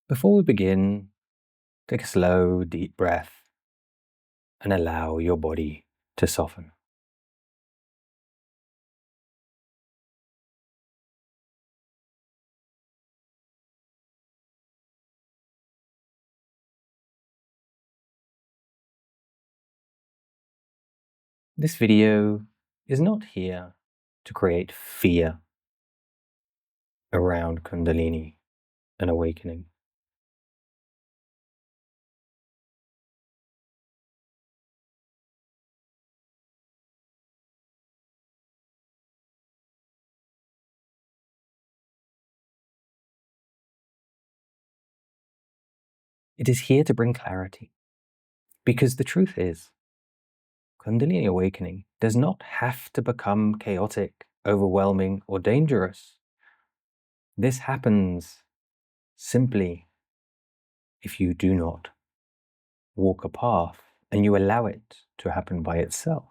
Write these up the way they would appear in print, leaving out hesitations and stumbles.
Before we begin, take a slow, deep breath and allow your body to soften. This video is not here to create fear around Kundalini and awakening. It is here to bring clarity, because the truth is, Kundalini awakening does not have to become chaotic, overwhelming, or dangerous. This happens simply if you do not walk a path and you allow it to happen by itself.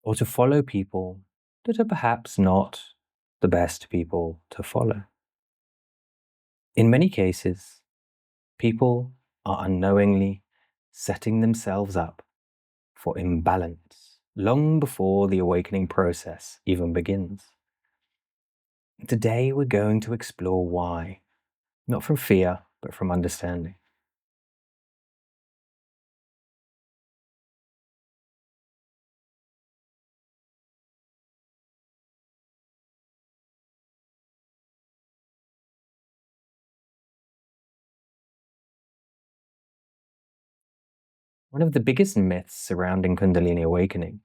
Or to follow people that are perhaps not the best people to follow. In many cases, people are unknowingly setting themselves up for imbalance long before the awakening process even begins. Today we're going to explore why, not from fear, but from understanding. One of the biggest myths surrounding Kundalini awakening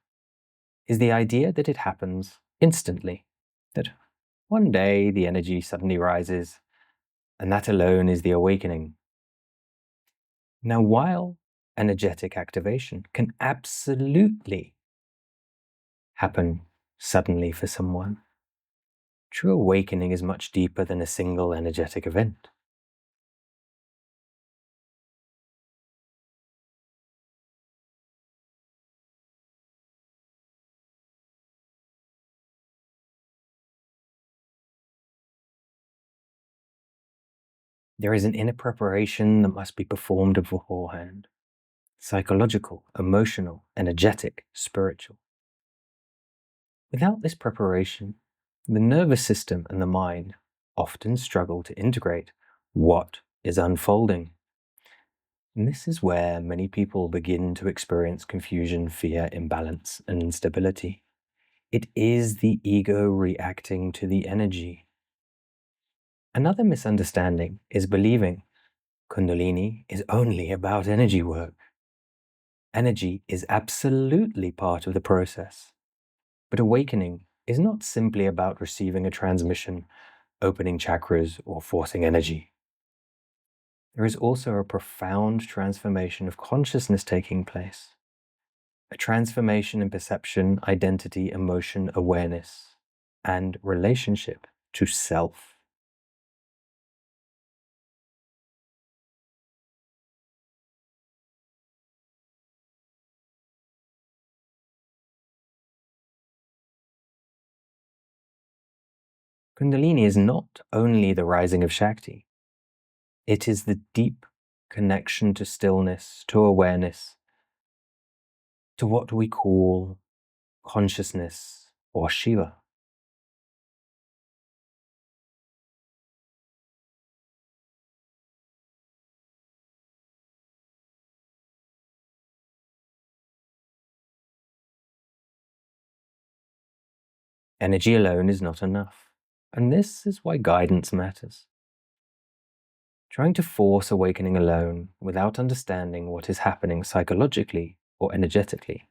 is the idea that it happens instantly, that one day the energy suddenly rises, and that alone is the awakening. Now, while energetic activation can absolutely happen suddenly for someone, true awakening is much deeper than a single energetic event. There is an inner preparation that must be performed beforehand. Psychological, emotional, energetic, spiritual. Without this preparation, the nervous system and the mind often struggle to integrate what is unfolding. And this is where many people begin to experience confusion, fear, imbalance, and instability. It is the ego reacting to the energy. Another misunderstanding is believing Kundalini is only about energy work. Energy is absolutely part of the process. But awakening is not simply about receiving a transmission, opening chakras, or forcing energy. There is also a profound transformation of consciousness taking place. A transformation in perception, identity, emotion, awareness, and relationship to self. Kundalini is not only the rising of Shakti, it is the deep connection to stillness, to awareness, to what we call consciousness or Shiva. Energy alone is not enough, and this is why guidance matters. Trying to force awakening alone without understanding what is happening psychologically or energetically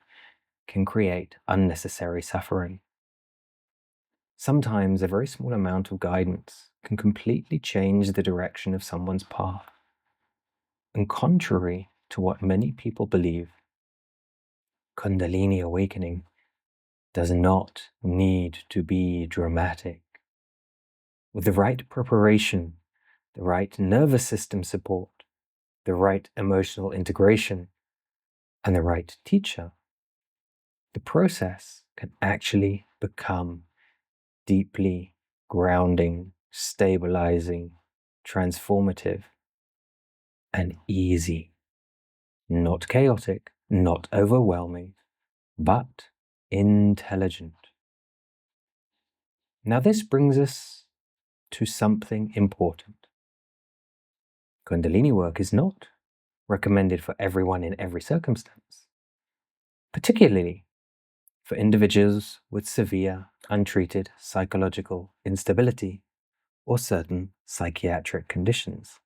can create unnecessary suffering. Sometimes a very small amount of guidance can completely change the direction of someone's path. And contrary to what many people believe, Kundalini awakening does not need to be dramatic. With the right preparation, the right nervous system support, the right emotional integration, and the right teacher, the process can actually become deeply grounding, stabilizing, transformative, and easy. Not chaotic, not overwhelming, but intelligent. Now, this brings us to something important. Kundalini work is not recommended for everyone in every circumstance, particularly for individuals with severe, untreated psychological instability or certain psychiatric conditions.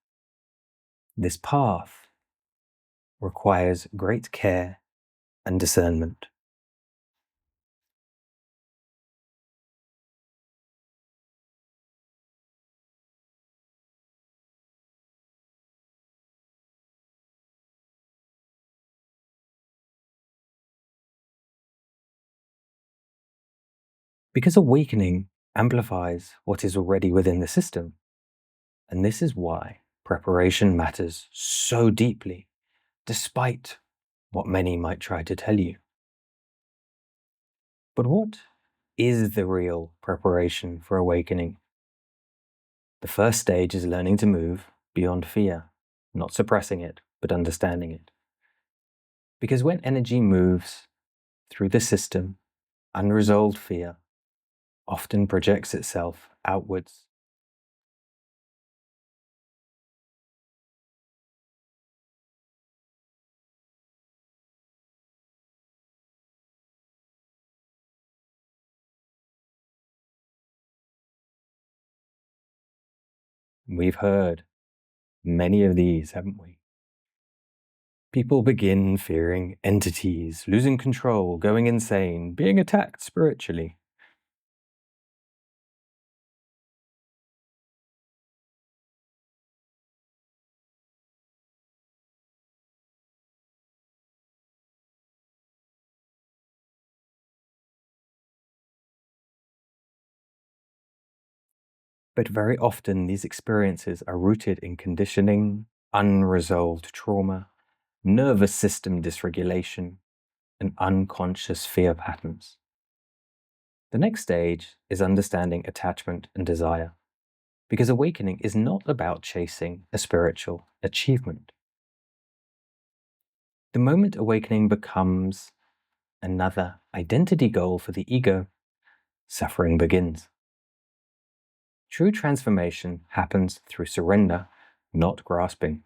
This path requires great care and discernment. Because awakening amplifies what is already within the system, and this is why preparation matters so deeply, despite what many might try to tell you. But what is the real preparation for awakening? The first stage is learning to move beyond fear, not suppressing it, but understanding it. Because when energy moves through the system, unresolved fear often projects itself outwards. We've heard many of these, haven't we? People begin fearing entities, losing control, going insane, being attacked spiritually. But very often these experiences are rooted in conditioning, unresolved trauma, nervous system dysregulation, and unconscious fear patterns. The next stage is understanding attachment and desire, because awakening is not about chasing a spiritual achievement. The moment awakening becomes another identity goal for the ego, suffering begins. True transformation happens through surrender, not grasping.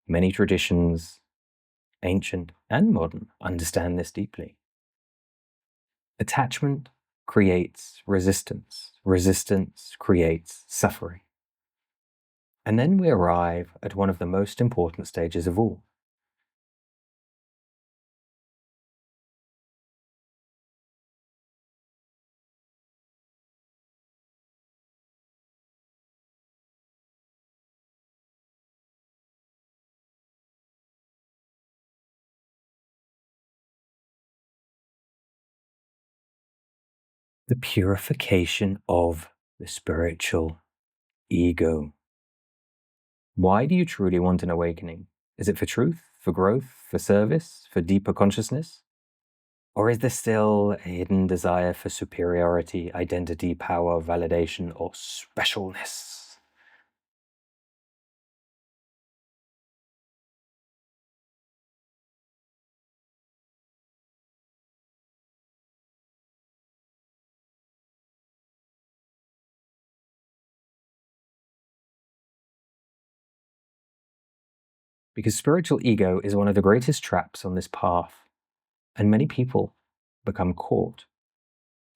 Many traditions, ancient and modern, understand this deeply. Attachment creates resistance. Resistance creates suffering. And then we arrive at one of the most important stages of all. The purification of the spiritual ego. Why do you truly want an awakening? Is it for truth, for growth, for service, for deeper consciousness? Or is there still a hidden desire for superiority, identity, power, validation, or specialness? Because spiritual ego is one of the greatest traps on this path, and many people become caught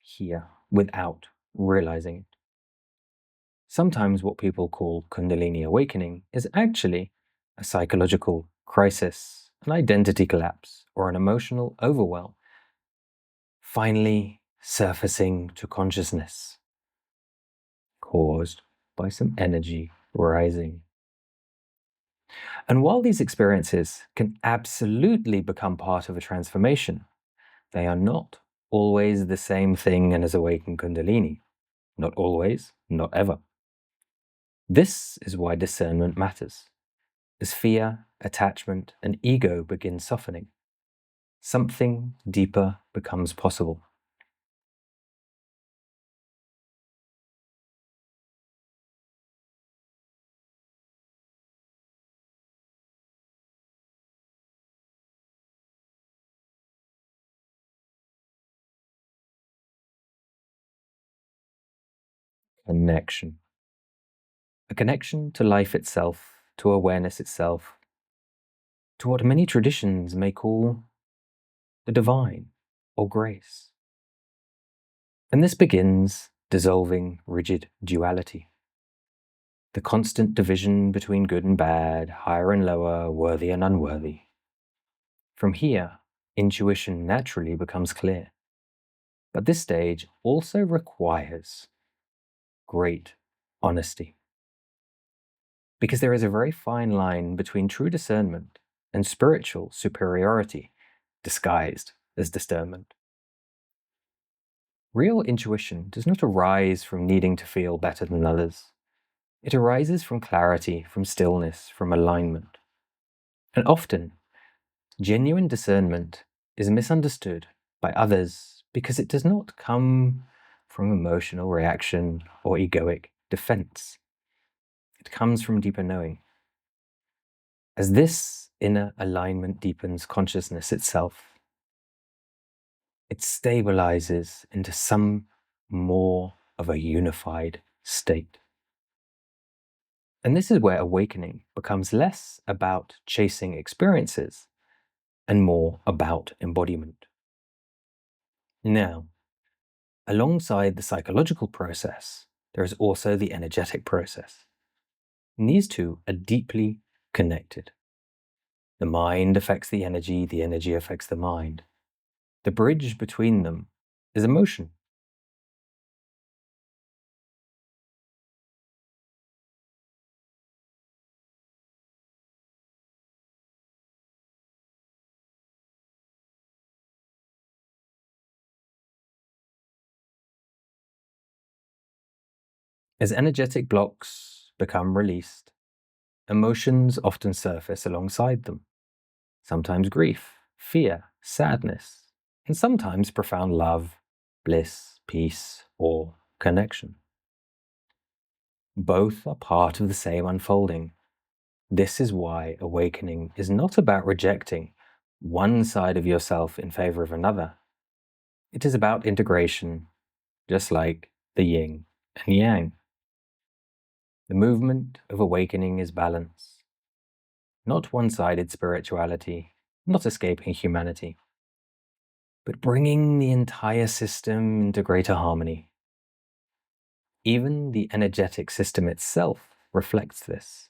here without realizing it. Sometimes what people call Kundalini awakening is actually a psychological crisis, an identity collapse, or an emotional overwhelm, finally surfacing to consciousness, caused by some energy rising. And while these experiences can absolutely become part of a transformation, they are not always the same thing as awakened Kundalini. Not always, not ever. This is why discernment matters. as fear, attachment, and ego begin softening, something deeper becomes possible. Connection. A connection to life itself, to awareness itself, to what many traditions may call the divine or grace. And this begins dissolving rigid duality, the constant division between good and bad, higher and lower, worthy and unworthy. From here, intuition naturally becomes clear. But this stage also requires great honesty, because there is a very fine line between true discernment and spiritual superiority disguised as discernment. Real intuition does not arise from needing to feel better than others. It arises from clarity, from stillness, from alignment. And often, genuine discernment is misunderstood by others because it does not come from emotional reaction or egoic defense. It comes from deeper knowing. As this inner alignment deepens consciousness itself, it stabilizes into some more of a unified state. And this is where awakening becomes less about chasing experiences and more about embodiment. Now, alongside the psychological process, there is also the energetic process. And these two are deeply connected. The mind affects the energy affects the mind. The bridge between them is emotion. As energetic blocks become released, emotions often surface alongside them. Sometimes grief, fear, sadness, and sometimes profound love, bliss, peace, or connection. Both are part of the same unfolding. This is why awakening is not about rejecting one side of yourself in favor of another. It is about integration, just like the yin and yang. The movement of awakening is balance, not one-sided spirituality, not escaping humanity, but bringing the entire system into greater harmony. Even the energetic system itself reflects this.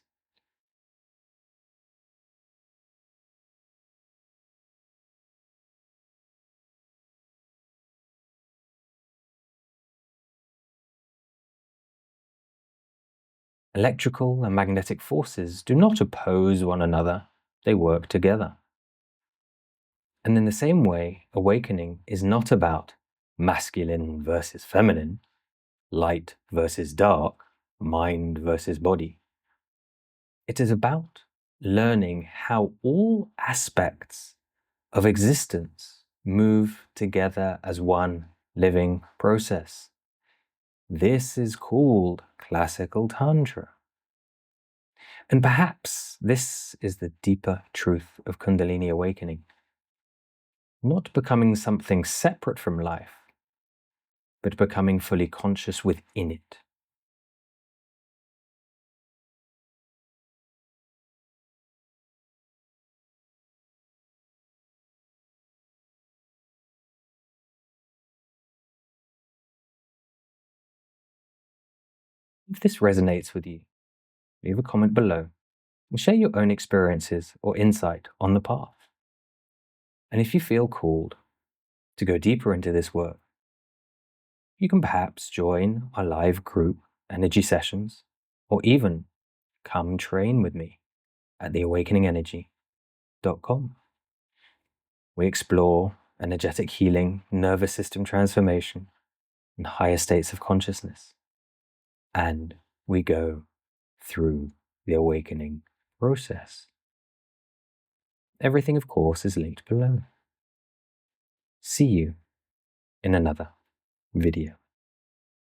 Electrical and magnetic forces do not oppose one another, they work together. And in the same way, awakening is not about masculine versus feminine, light versus dark, mind versus body. It is about learning how all aspects of existence move together as one living process. This is called classical Tantra. And perhaps this is the deeper truth of Kundalini awakening. Not becoming something separate from life, but becoming fully conscious within it. If this resonates with you, leave a comment below and share your own experiences or insight on the path. And if you feel called to go deeper into this work, you can perhaps join our live group energy sessions, or even come train with me at theawakeningenergy.com. We explore energetic healing, nervous system transformation, and higher states of consciousness. And we go through the awakening process. Everything, of course, is linked below. See you in another video.